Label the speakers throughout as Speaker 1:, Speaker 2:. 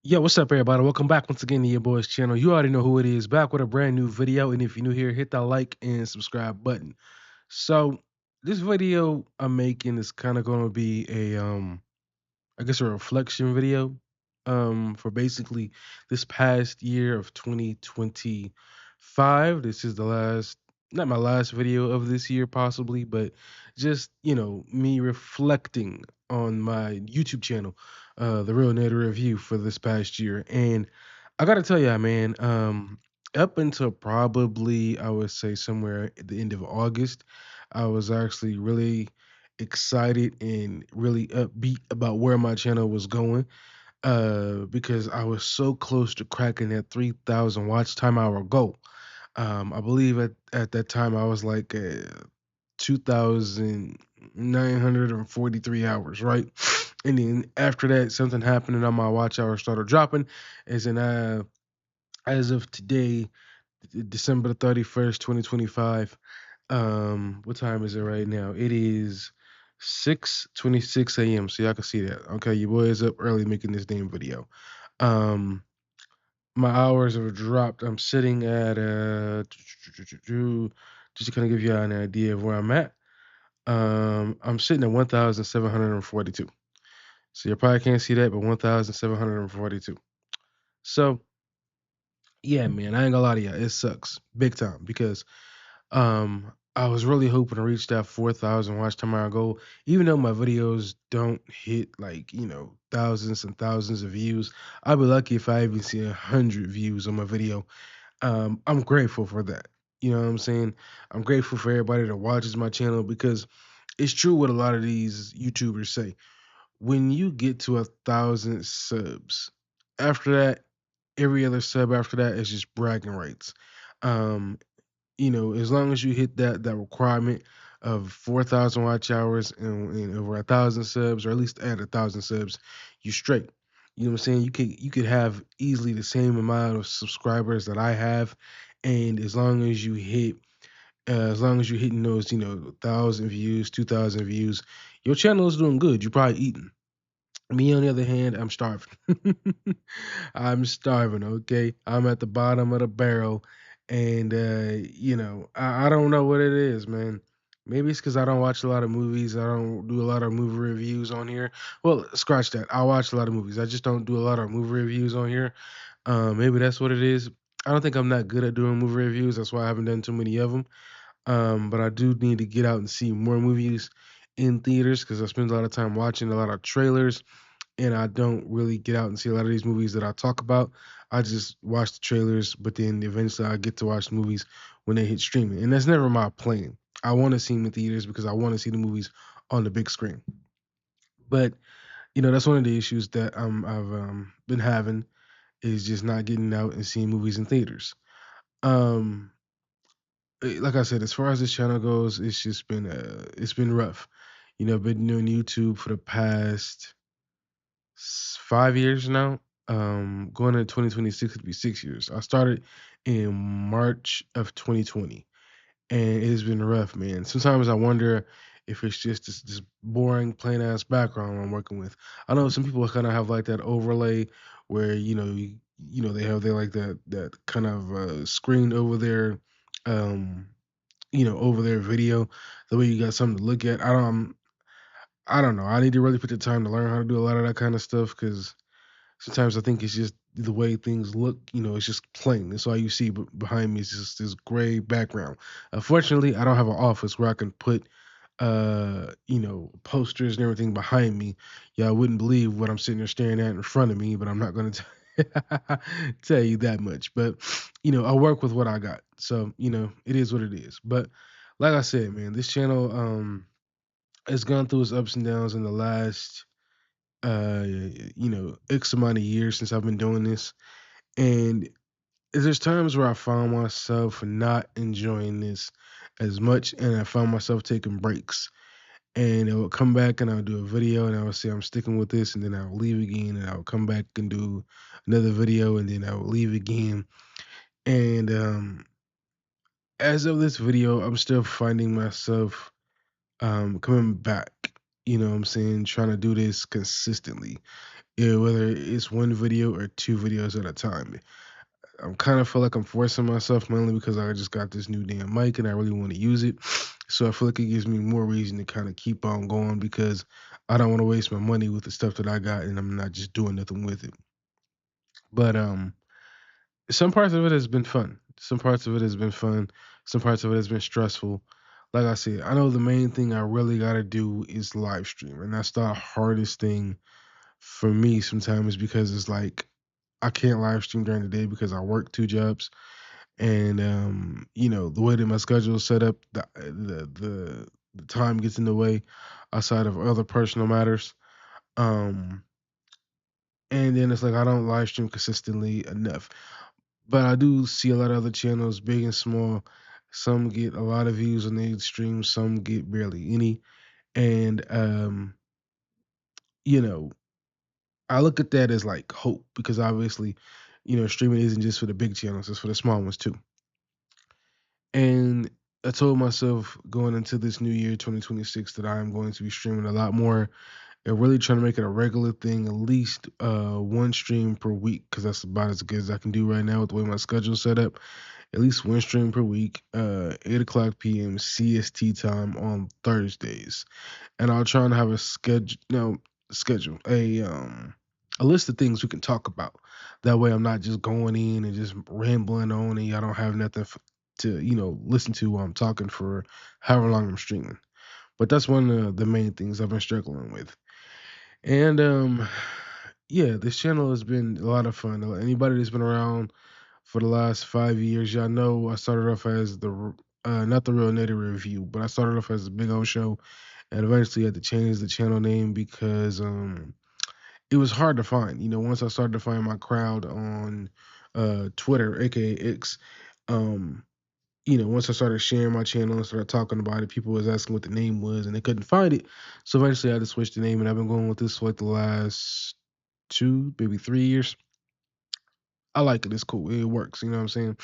Speaker 1: Yo, what's up, everybody? Welcome back once again to your boys channel. You already know who it is. Back with a brand new video, and if you're new here, hit that like and subscribe button. So, this video I'm making is kind of going to be I guess a reflection video, for basically this past year of 2025. This is the last, not my last video of this year, possibly, but just me reflecting on my YouTube channel, the Real Native Review for this past year. And I gotta tell you, man, up until probably I would say somewhere at the end of August, I was actually really excited and really upbeat about where my channel was going, because I was so close to cracking that 3,000 watch time hour goal. I believe at that time I was like 2,943 hours, right? And then after that, something happened and on my watch hour started dropping. As of today, December the 31st, 2025. What time is it right now? It is 6:26 a.m. So y'all can see that. Okay, your boy is up early making this damn video. Um, my hours have dropped. I'm sitting at just to kind of give you an idea of where I'm at. I'm sitting at 1,742. So you probably can't see that, but 1,742. So yeah, man, I ain't gonna lie to you, it sucks big time because I was really hoping to reach that 4,000 watch time hour goal, even though my videos don't hit like thousands and thousands of views. I'll be lucky if I even see 100 views on my video. I'm grateful for that. You know what I'm saying? I'm grateful for everybody that watches my channel because it's true what a lot of these YouTubers say. When you get to 1,000 subs, after that, every other sub after that is just bragging rights. Um, as long as you hit that requirement of 4,000 watch hours and over 1,000 subs, or at least at 1,000 subs, you straight. You know what I'm saying? You could have easily the same amount of subscribers that I have, and as long as you're hitting those 1,000 views, 2,000 views, your channel is doing good. You're probably eating. Me, on the other hand, I'm starving. I'm starving, okay? I'm at the bottom of the barrel. And, I don't know what it is, man. Maybe it's because I don't watch a lot of movies. I don't do a lot of movie reviews on here. Well, scratch that. I watch a lot of movies. I just don't do a lot of movie reviews on here. Maybe that's what it is. I don't think I'm that good at doing movie reviews. That's why I haven't done too many of them. But I do need to get out and see more movies in theaters because I spend a lot of time watching a lot of trailers, and I don't really get out and see a lot of these movies that I talk about. I just watch the trailers, but then eventually I get to watch the movies when they hit streaming. And that's never my plan. I want to see them in theaters because I want to see the movies on the big screen. But that's one of the issues that I've been having, is just not getting out and seeing movies in theaters. Um, like I said, as far as this channel goes, it's been rough. I've been doing YouTube for the past 5 years now. Going into 2026, it'll be 6 years. I started in March of 2020, and it has been rough, man. Sometimes I wonder if it's just this boring, plain ass background I'm working with. I know some people kind of have like that overlay where they have their like that kind of screen over their um over their video, the way you got something to look at. I don't know. I need to really put the time to learn how to do a lot of that kind of stuff because sometimes I think it's just the way things look. It's just plain. That's all you see. But behind me is just this gray background. Unfortunately, I don't have an office where I can put posters and everything behind me. Yeah, I wouldn't believe what I'm sitting there staring at in front of me, but I'm not going to tell you that much. But I work with what I got, so it is what it is. But like I said, man, this channel has gone through its ups and downs in the last X amount of years since I've been doing this. And there's times where I found myself not enjoying this as much, and I found myself taking breaks. And I would come back and I would do a video and I would say I'm sticking with this, and then I would leave again, and I would come back and do another video, and then I would leave again. And as of this video, I'm still finding myself coming back. You know what I'm saying? Trying to do this consistently. Yeah, whether it's one video or two videos at a time. I'm kind of feel like I'm forcing myself mainly because I just got this new damn mic and I really want to use it. So I feel like it gives me more reason to kind of keep on going because I don't want to waste my money with the stuff that I got and I'm not just doing nothing with it. But some parts of it has been fun. Some parts of it has been fun. Some parts of it has been stressful. Like I said, I know the main thing I really got to do is live stream, and that's the hardest thing for me sometimes because it's like I can't live stream during the day because I work two jobs, and the way that my schedule is set up, the time gets in the way outside of other personal matters. Um, and then it's like I don't live stream consistently enough. But I do see a lot of other channels, big and small. Some get a lot of views on their streams, some get barely any. And you know, I look at that as like hope because obviously, streaming isn't just for the big channels, it's for the small ones too. And I told myself going into this new year, 2026, that I am going to be streaming a lot more and really trying to make it a regular thing, at least one stream per week, because that's about as good as I can do right now with the way my schedule's set up. At least one stream per week, 8 o'clock p.m. CST time on Thursdays, and I'll try and have a schedule, schedule a list of things we can talk about. That way, I'm not just going in and just rambling on, and y'all don't have nothing to listen to while I'm talking for however long I'm streaming. But that's one of the main things I've been struggling with. And yeah, this channel has been a lot of fun. Anybody that's been around for the last 5 years, y'all know I started off as not the Real Native Review, but I started off as a Big O Show, and eventually had to change the channel name because it was hard to find. Once I started to find my crowd on Twitter, aka X, um, once I started sharing my channel and started talking about it, people was asking what the name was and they couldn't find it. So eventually I had to switch the name, and I've been going with this for like the last 2, maybe 3 years. I like it. It's cool. It works. You know what I'm saying?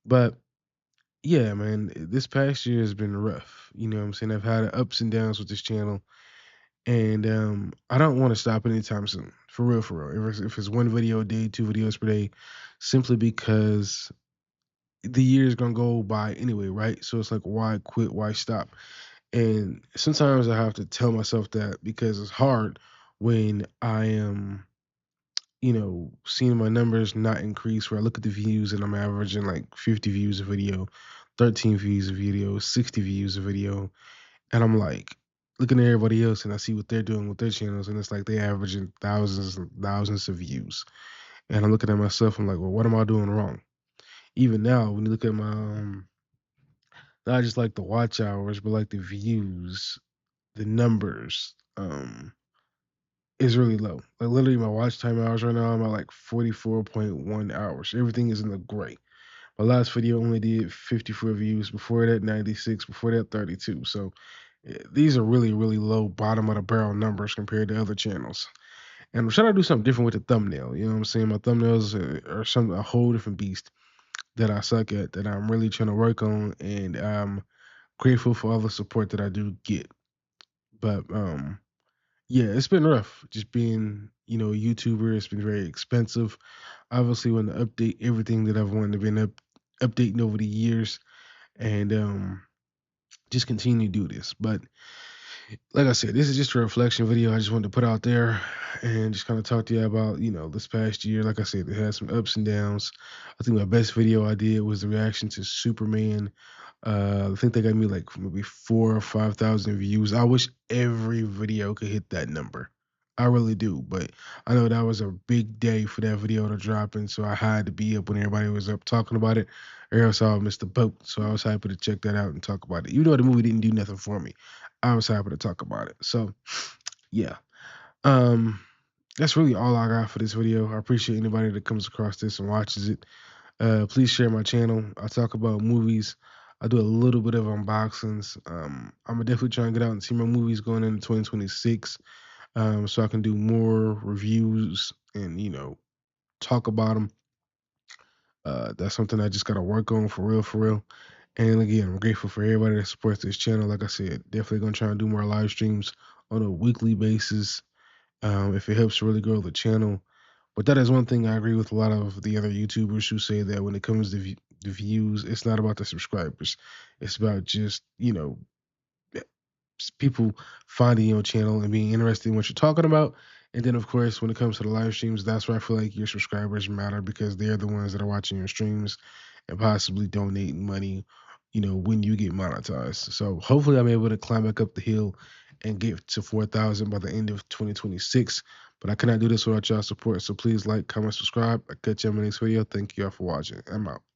Speaker 1: But yeah, man, this past year has been rough. You know what I'm saying? I've had ups and downs with this channel, and I don't want to stop anytime soon. For real, for real. If it's one video a day, two videos per day, simply because the year is gonna go by anyway, right? So it's like, why quit? Why stop? And sometimes I have to tell myself that because it's hard when I am, seeing my numbers not increase. Where I look at the views and I'm averaging like 50 views a video, 13 views a video, 60 views a video, and I'm like looking at everybody else and I see what they're doing with their channels, and it's like they averaging thousands and thousands of views. And I'm looking at myself, I'm like, well, what am I doing wrong? Even now, when you look at my not just like the watch hours, but like the views, the numbers, is really low. Like literally my watch time hours right now, I'm at like 44.1 hours. Everything is in the gray. My last video only did 54 views. Before that, 96. Before that, 32. So these are really, really low bottom of the barrel numbers compared to other channels. And I'm trying to do something different with the thumbnail. You know what I'm saying? My thumbnails are some a whole different beast that I suck at, that I'm really trying to work on, and I'm grateful for all the support that I do get. But yeah, it's been rough just being, a YouTuber. It's been very expensive. Obviously, want to update everything that I've wanted to been updating over the years, and just continue to do this. But like I said, this is just a reflection video I just wanted to put out there and just kind of talk to you about, this past year. Like I said, it had some ups and downs. I think my best video I did was the reaction to Superman. I think they got me like maybe 4 or 5 thousand views. I wish every video could hit that number. I really do, but I know that was a big day for that video to drop, and so I had to be up when everybody was up talking about it, or else I would miss the boat. So I was happy to check that out and talk about it. Even though the movie didn't do nothing for me, I was happy to talk about it. So yeah, um, that's really all I got for this video. I appreciate anybody that comes across this and watches it. Please share my channel. I talk about movies. I do a little bit of unboxings. I'm gonna definitely try and get out and see my movies going into 2026. So I can do more reviews and talk about them. That's something I just gotta work on for real, for real. And again, I'm grateful for everybody that supports this channel. Like I said, definitely gonna try and do more live streams on a weekly basis, if it helps to really grow the channel. But that is one thing I agree with a lot of the other YouTubers who say that when it comes to the views, it's not about the subscribers. It's about just, people finding your channel and being interested in what you're talking about. And then, of course, when it comes to the live streams, that's where I feel like your subscribers matter because they're the ones that are watching your streams and possibly donating money, when you get monetized. So hopefully, I'm able to climb back up the hill and get to 4,000 by the end of 2026. But I cannot do this without y'all support. So please like, comment, subscribe. I'll catch you on my next video. Thank you all for watching. I'm out.